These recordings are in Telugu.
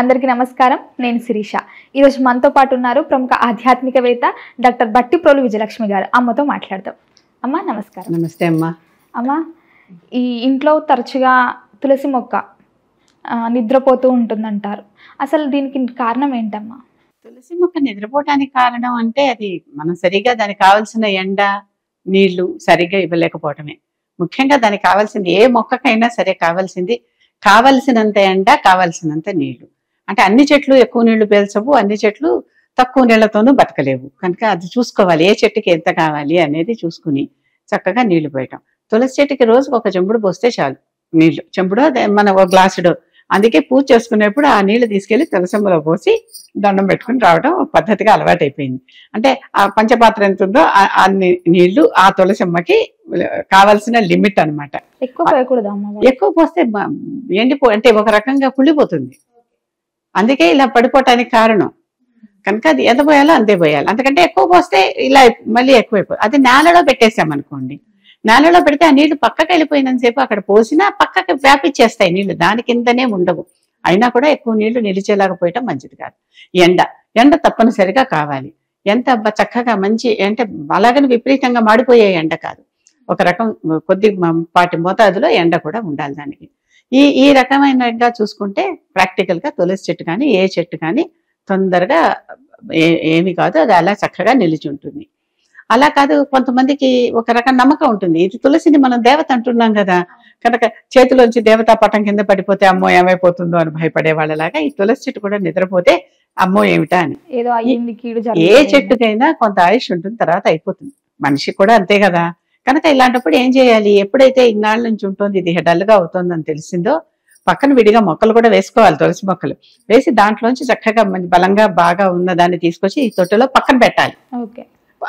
అందరికీ నమస్కారం. నేను శిరీష. ఈరోజు మనతో పాటు ఉన్నారు ప్రముఖ ఆధ్యాత్మికవేత్త డాక్టర్ బట్టిప్రోలు విజయలక్ష్మి గారు. అమ్మతో మాట్లాడదాం. అమ్మ నమస్కారం. నమస్తే అమ్మ. అమ్మ, ఈ ఇంట్లో తరచుగా తులసి మొక్క నిద్రపోతూ ఉంటుందంటారు. అసలు దీనికి కారణం ఏంటమ్మా? తులసి మొక్క నిద్రపోవటానికి కారణం అంటే అది మనం సరిగా దానికి కావాల్సిన ఎండ నీళ్లు సరిగ్గా ఇవ్వలేకపోవటమే. ముఖ్యంగా దానికి కావాల్సింది ఏ మొక్కకైనా సరే కావలసినంత ఎండ కావాల్సినంత నీళ్లు. అంటే అన్ని చెట్లు ఎక్కువ నీళ్లు పీల్చవు, అన్ని చెట్లు తక్కువ నీళ్లతోనూ బతకలేవు. కనుక అది చూసుకోవాలి, ఏ చెట్టుకి ఎంత కావాలి అనేది చూసుకుని చక్కగా నీళ్లు పోయటం. తులసి చెట్టుకి రోజుకు ఒక చెంబుడు పోస్తే చాలు నీళ్లు. చెంబుడో మన ఒక గ్లాసుడో. అందుకే పూజ చేసుకునేప్పుడు ఆ నీళ్లు తీసుకెళ్లి తులసమ్మలో పోసి దండం పెట్టుకుని రావడం పద్ధతిగా అలవాటైపోయింది. అంటే ఆ పంచపాత్ర ఎంత ఉందో అన్ని నీళ్లు ఆ తులసమ్మకి కావాల్సిన లిమిట్ అనమాట. ఎక్కువ పోస్తే అంటే ఒక రకంగా కుళ్ళిపోతుంది. అందుకే ఇలా పడిపోవటానికి కారణం. కనుక అది ఎంత పోయాలో అంతే పోయాలి. అంతకంటే ఎక్కువ పోస్తే ఇలా మళ్ళీ ఎక్కువైపోయి అది నేలలో పెట్టేసామనుకోండి, నేలలో పెడితే ఆ నీళ్లు పక్కకి వెళ్ళిపోయినంతసేపు అక్కడ పోసినా పక్కకి వ్యాపించేస్తాయి నీళ్లు, దాని కిందనే ఉండవు. అయినా కూడా ఎక్కువ నీళ్లు నిలిచేలాగపోయటం మంచిది కాదు. ఎండ తప్పనిసరిగా కావాలి. ఎంత చక్కగా మంచి అంటే అలాగని విపరీతంగా మాడిపోయే ఎండ కాదు, ఒక రకం కొద్దిపాటి మోతాదులో ఎండ కూడా ఉండాలి దానికి. ఈ రకమైనగా చూసుకుంటే ప్రాక్టికల్ గా తులసి చెట్టు కానీ ఏ చెట్టు కానీ తొందరగా ఏమి కాదు, అది అలా చక్కగా నిలిచి ఉంటుంది. అలా కాదు, కొంతమందికి ఒక రకం నమ్మకం ఉంటుంది, ఇది తులసిని మనం దేవత అంటున్నాం కదా, కనుక చేతిలోంచి దేవతా పటం కింద పడిపోతే అమ్మో ఏమైపోతుందో అని భయపడే వాళ్ళలాగా ఈ తులసి చెట్టు కూడా నిద్రపోతే అమ్మో ఏమిటా అని. ఏ చెట్టుకైనా కొంత ఆయుష్ ఉంటుంది, తర్వాత అయిపోతుంది. మనిషి కూడా అంతే కదా. కనుక ఇలాంటప్పుడు ఏం చేయాలి, ఎప్పుడైతే ఇన్నాళ్ళ నుంచి ఉంటుంది ఇది డల్గా అవుతుందని తెలిసిందో పక్కన విడిగా మొక్కలు కూడా వేసుకోవాలి. తులసి మొక్కలు వేసి దాంట్లోంచి చక్కగా మంచి బలంగా బాగా ఉన్న దాన్ని తీసుకొచ్చి ఈ తొట్టెలో పక్కన పెట్టాలి.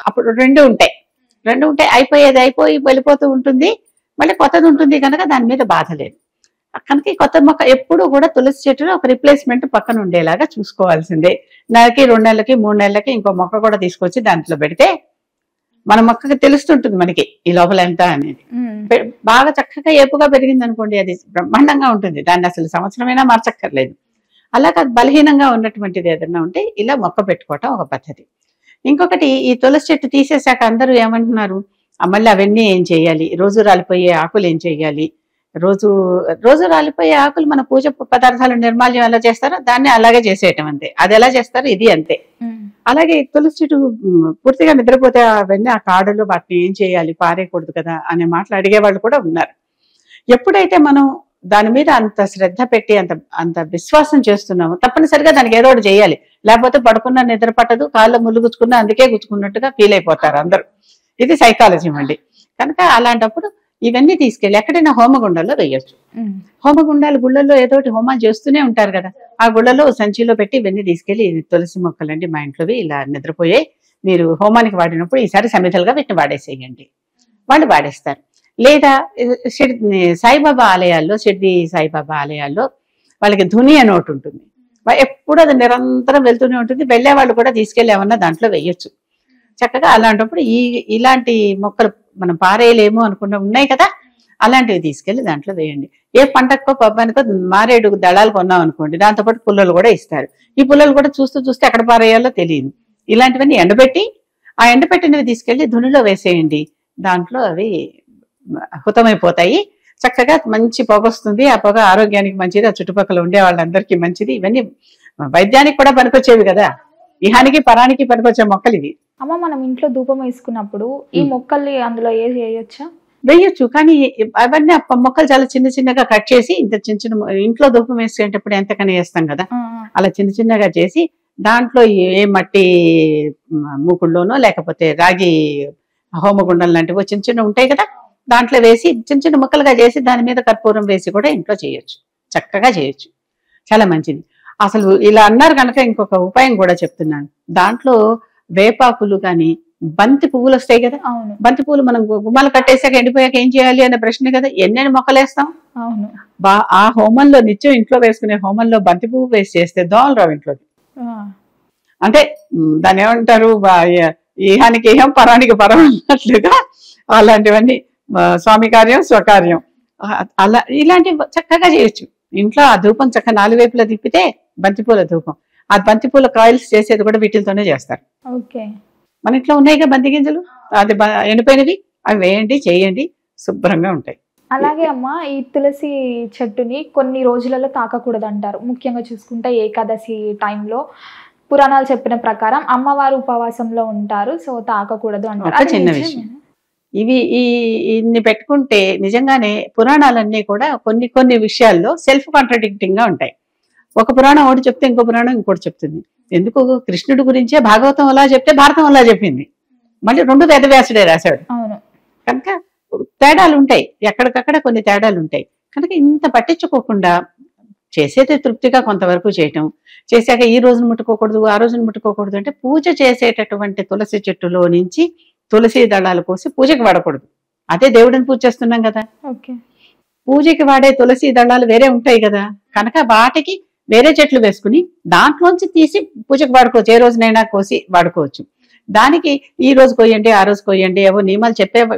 అప్పుడు రెండు ఉంటాయి అయిపోయి వెళ్ళిపోతూ ఉంటుంది, మళ్ళీ కొత్తది ఉంటుంది. కనుక దాని మీద బాధ లేదు. కనుక ఈ కొత్త మొక్క ఎప్పుడు కూడా తులసి చెట్టులో ఒక రిప్లేస్మెంట్ పక్కన ఉండేలాగా చూసుకోవాల్సిందే. నెలకి 2 నెలలకి 3 నెలలకి ఇంకో మొక్క కూడా తీసుకొచ్చి దాంట్లో పెడితే మన మొక్కకి తెలుస్తుంటుంది మనకి ఈ లోపల ఎంత అనేది. బాగా చక్కగా ఏపుగా పెరిగింది అనుకోండి, అది బ్రహ్మాండంగా ఉంటుంది, దాన్ని అసలు సంవత్సరమైనా మార్చక్కర్లేదు. అలాగే బలహీనంగా ఉన్నటువంటిది ఏదన్నా ఉంటే ఇలా మొక్క పెట్టుకోవటం ఒక పద్ధతి. ఇంకొకటి, ఈ తులసి చెట్టు తీసేశాక అందరూ ఏమంటున్నారు, మళ్ళీ అవన్నీ ఏం చేయాలి, రోజు రాలిపోయే ఆకులు ఏం చేయాలి, రోజు రాలిపోయే ఆకులు మన పూజ పదార్థాలు నిర్మాల్యం ఎలా చేస్తారో దాన్ని అలాగే చేసేయటం అంతే. అది ఎలా చేస్తారో ఇది అంతే. అలాగే తులసి చెట్టు పూర్తిగా నిద్రపోతే అవన్నీ ఆ కాడలు వాటిని ఏం చేయాలి, పారేయకూడదు కదా అనే మాటలు అడిగే వాళ్ళు కూడా ఉన్నారు. ఎప్పుడైతే మనం దాని మీద అంత శ్రద్ధ పెట్టి అంత విశ్వాసం చేస్తున్నాము, తప్పనిసరిగా దానికి ఏదో ఒకటి చేయాలి. లేకపోతే పడుకున్న నిద్ర పట్టదు, కాళ్ళు ముళ్ళు గుచ్చుకున్నా అందుకే గుచ్చుకున్నట్టుగా ఫీల్ అయిపోతారు అందరూ. ఇది సైకాలజీ అండి. కనుక అలాంటప్పుడు ఇవన్నీ తీసుకెళ్ళి ఎక్కడైనా హోమగుండాల్లో వేయొచ్చు. హోమగుండాలు గుళ్ళల్లో ఏదో ఒకటి హోమాలు చేస్తూనే ఉంటారు కదా, ఆ గుళ్ళలో సంచిలో పెట్టి ఇవన్నీ తీసుకెళ్లి ఇది మొక్కలండి మా ఇంట్లోవి ఇలా నిద్రపోయాయి, మీరు హోమానికి వాడినప్పుడు ఈసారి సమిధలుగా వీటిని వాడేసేయండి, వాళ్ళు వాడేస్తారు. లేదా సాయిబాబా ఆలయాల్లో, షిర్డీ సాయిబాబా ఆలయాల్లో వాళ్ళకి ధుని అని ఒకటి ఉంటుంది, ఎప్పుడు అది నిరంతరం వెళ్తూనే ఉంటుంది. వెళ్ళే వాళ్ళు కూడా తీసుకెళ్ళి ఏమన్నా దాంట్లో వేయొచ్చు చక్కగా. అలాంటప్పుడు ఇలాంటి మొక్కలు మనం పారేయలేము అనుకున్న ఉన్నాయి కదా, అలాంటివి తీసుకెళ్లి దాంట్లో వేయండి. ఏ పంటకో పబ్బానికో మారేడు దళాలు కొన్నాం అనుకోండి, దాంతోపాటు పుల్లలు కూడా ఇస్తారు. ఈ పుల్లలు కూడా చూస్తూ ఎక్కడ పారేయాలో తెలియదు. ఇలాంటివన్నీ ఎండబెట్టి ఆ ఎండబెట్టినవి తీసుకెళ్లి ధునిలో వేసేయండి, దాంట్లో అవి హుతమైపోతాయి. చక్కగా మంచి పొగ వస్తుంది, ఆ పొగ ఆరోగ్యానికి మంచిది, ఆ చుట్టుపక్కల ఉండే వాళ్ళందరికీ మంచిది. ఇవన్నీ వైద్యానికి కూడా పనికొచ్చేవి కదా, ఇహానికి పరానికి పనికొచ్చే మొక్కలు ఇవి. అమ్మ, మనం ఇంట్లో ధూపం వేసుకున్నప్పుడు ఈ మొక్కల్ని అందులో వేయొచ్చా? వేయొచ్చు, కానీ అవన్నీ మొక్కలు చాలా చిన్నగా కట్ చేసి ఇంత చిన్న ఇంట్లో ధూపం వేసుకునేటప్పుడు ఎంతకని వేస్తాం కదా, అలా చిన్నగా చేసి దాంట్లో ఏ మట్టి మూకుళ్ళలోనో లేకపోతే రాగి హోమగుండం లాంటివి చిన్న ఉంటాయి కదా, దాంట్లో వేసి చిన్న ముక్కలుగా చేసి దాని మీద కర్పూరం వేసి కూడా ఇంట్లో చేయొచ్చు, చక్కగా చేయొచ్చు, చాలా మంచిది. అసలు ఇలా అన్నారు కనుక ఇంకొక ఉపాయం కూడా చెప్తున్నాను. దాంట్లో వేపాకులు కానీ బంతి పువ్వులు వస్తాయి కదా, బంతి పువ్వులు మనం గుమ్మాలు కట్టేసాక ఎండిపోయాక ఏం చేయాలి అనే ప్రశ్న కదా, ఎన్నెన్ని మొక్కలు వేస్తాం. ఆ హోమంలో నిత్యం ఇంట్లో వేసుకునే హోమంలో బంతి పువ్వు వేసి చేస్తే దోమలు రావు ఇంట్లోకి. అంటే దాన్ని ఏమంటారు, ఈహానికి ఏహం పరానికి పరం అన్నట్లుగా అలాంటివన్నీ స్వామి కార్యం స్వకార్యం అలా ఇలాంటివి చక్కగా చేయొచ్చు. ఇంట్లో ఆ ధూపం చక్క 4 వైపులా తిప్పితే బంతిపూల ధూపం. ఆ బంతిపూల కాయిల్స్ చేసేది కూడా వీటితోనే చేస్తారు. ఓకే. మన ఇంట్లో ఉన్నాయిగా బంతి గింజలు, అది ఎండిపోయినవి, అవి వేయండి, చేయండి, శుభ్రంగా ఉంటాయి. అలాగే అమ్మ, ఈ తులసి చెట్టుని కొన్ని రోజులలో తాకకూడదు అంటారు. ముఖ్యంగా చూసుకుంటే ఏకాదశి టైంలో పురాణాలు చెప్పిన ప్రకారం అమ్మవారు ఉపవాసంలో ఉంటారు, సో తాకకూడదు అంటారు. ఒక అది చిన్న నిజమేనా? విషయం. ఇన్ని పెట్టుకుంటే నిజంగానే పురాణాలన్నీ కూడా కొన్ని కొన్ని విషయాల్లో సెల్ఫ్ కాంట్రడిక్టింగ్ గా ఉంటాయి. ఒక పురాణం ఒకటి చెప్తే ఇంకో పురాణం ఇంకోటి చెప్తుంది. ఎందుకు? కృష్ణుడి గురించే భాగవతం అలా చెప్తే భారతం అలా చెప్పింది. మళ్ళీ 2 వేదవ్యాసుడే రాశాడు. అవును. కనుక తేడాలు ఉంటాయి, ఎక్కడికక్కడ కొన్ని తేడాలు ఉంటాయి. కనుక ఇంత పట్టించుకోకుండా చేసేది తృప్తిగా కొంతవరకు చేయటం, చేశాక ఈ రోజును ముట్టుకోకూడదు, ఆ రోజును ముట్టుకోకూడదు అంటే, పూజ చేసేటటువంటి తులసి చెట్టులో నుంచి తులసి దళాలు కోసి పూజకి వాడకూడదు. అదే దేవుడిని పూజ చేస్తున్నాం కదా. ఓకే. పూజకి వాడే తులసి దళాలు వేరే ఉంటాయి కదా, కనుక వాటికి వేరే చెట్లు వేసుకుని దాంట్లోంచి తీసి పూజకి వాడుకోవచ్చు. ఏ రోజునైనా కోసి వాడుకోవచ్చు. దానికి ఈ రోజు కొయ్యండి, ఆ రోజు కొయ్యండి, ఏవో నియమాలు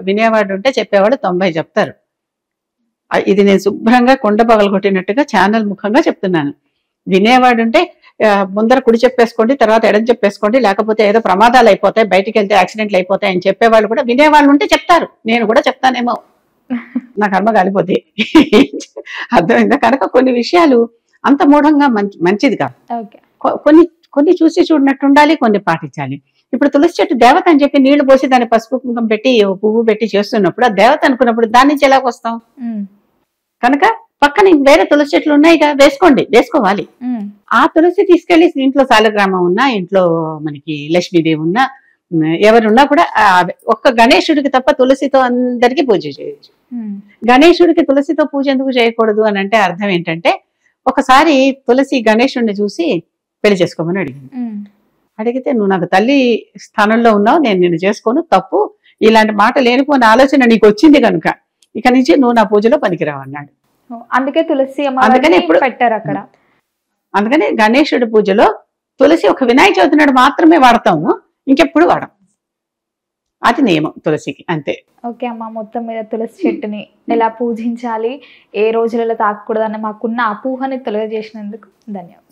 వినేవాడు ఉంటే చెప్పేవాడు 90 చెప్తారు. ఇది నేను శుభ్రంగా కొండ పగలగొట్టినట్టుగా ఛానల్ ముఖంగా చెప్తున్నాను. వినేవాడుంటే ముందర కుడి చెప్పేసుకోండి, తర్వాత ఎడం చెప్పేసుకోండి, లేకపోతే ఏదో ప్రమాదాలు అయిపోతాయి, బయటికి వెళ్తే యాక్సిడెంట్లు అయిపోతాయి అని చెప్పేవాళ్ళు కూడా, వినేవాళ్ళు ఉంటే చెప్తారు. నేను కూడా చెప్తానేమో, నా కర్మ కాలిపోతే. అర్థమైందా? కనుక కొన్ని విషయాలు అంత మూఢంగా మంచిది కాదు. కొన్ని కొన్ని చూసి చూడనట్టు ఉండాలి, కొన్ని పాటించాలి. ఇప్పుడు తులసి చెట్టు దేవత అని చెప్పి నీళ్లు పోసి దాన్ని పసుపు కుంకం పెట్టి పువ్వు పెట్టి చేస్తున్నప్పుడు ఆ దేవత అనుకున్నప్పుడు దాని నుంచి ఎలా వస్తాం? కనుక పక్కన వేరే తులసి చెట్లు ఉన్నాయిగా, వేసుకోవాలి. ఆ తులసి తీసుకెళ్లి ఇంట్లో సాలగ్రామం ఉన్నా, ఇంట్లో మనకి లక్ష్మీదేవి ఉన్నా, ఎవరున్నా కూడా ఒక్క గణేశుడికి తప్ప తులసితో అందరికీ పూజ చేయొచ్చు. గణేశుడికి తులసితో పూజ ఎందుకు చేయకూడదు అని అంటే అర్థం ఏంటంటే, ఒకసారి తులసి గణేశుడిని చూసి పెళ్లి చేసుకోమని అడిగితే నువ్వు నాకు తల్లి స్థానంలో ఉన్నావు, నేను నిన్ను చేసుకోను, తప్పు, ఇలాంటి మాట లేనిపోయిన ఆలోచన నీకు వచ్చింది కనుక ఇక నుంచి నువ్వు నా పూజలో పనికిరావు అన్నాడు. అందుకే తులసి ఇప్పుడు పెట్టారు అక్కడ. అందుకని గణేశుడి పూజలో తులసి ఒక వినాయక చవితి నాడు మాత్రమే వాడతాము, ఇంకెప్పుడు వాడం. అది నియమం తులసికి, అంతే. ఓకే అమ్మ, మొత్తం మీద తులసి చెట్టుని ఎలా పూజించాలి, ఏ రోజులలో తాకూడదని మాకున్న అపోహని తెలియజేసినందుకు ధన్యవాదాలు.